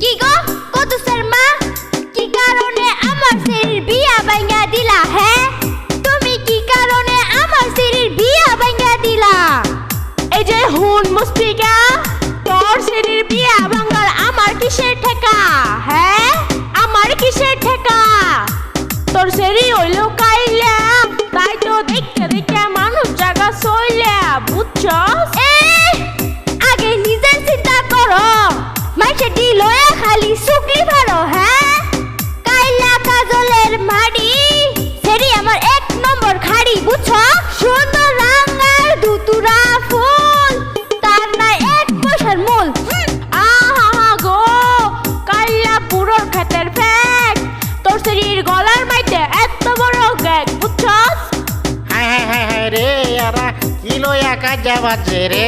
কি গো কদুসের মা, কি কারণে আমার সিরির বিয়া ভাঙা দিলা? হ্যাঁ, তুমি কি কারণে আমার সিরির বিয়া ভাঙা দিলা? এই যে হুন মুস্তিকা, তোর সিরির বিয়া ভাঙার আমার কিসের ঠেকা? হ্যাঁ, আমার কিসের ঠেকা? তোর সিরি হইল কাইলা, তাই তো দেখতে দেখতে মানুষ জায়গা সইলা, বুঝছস? আগে নিজের চিন্তা করো, মাইসে লয়া খালি শুকলি ভালো। হ্যাঁ, কাইলা কাজলের মাড়ি সেরি আমার এক নম্বর খাড়ি, বুঝছো? সুন্দর রাঙার দুতুরা ফুল, তার নাই এক পয়সার মূল। আহা গো, কাইলা বুড়োর ক্ষেতের ফ্যাক, তোর সিরির গলার মাইতে এত বড় গ্যাগ, বুঝছস? হায় হায় হায় হায় রে, এরা কি লইয়া কাজা বাজে রে।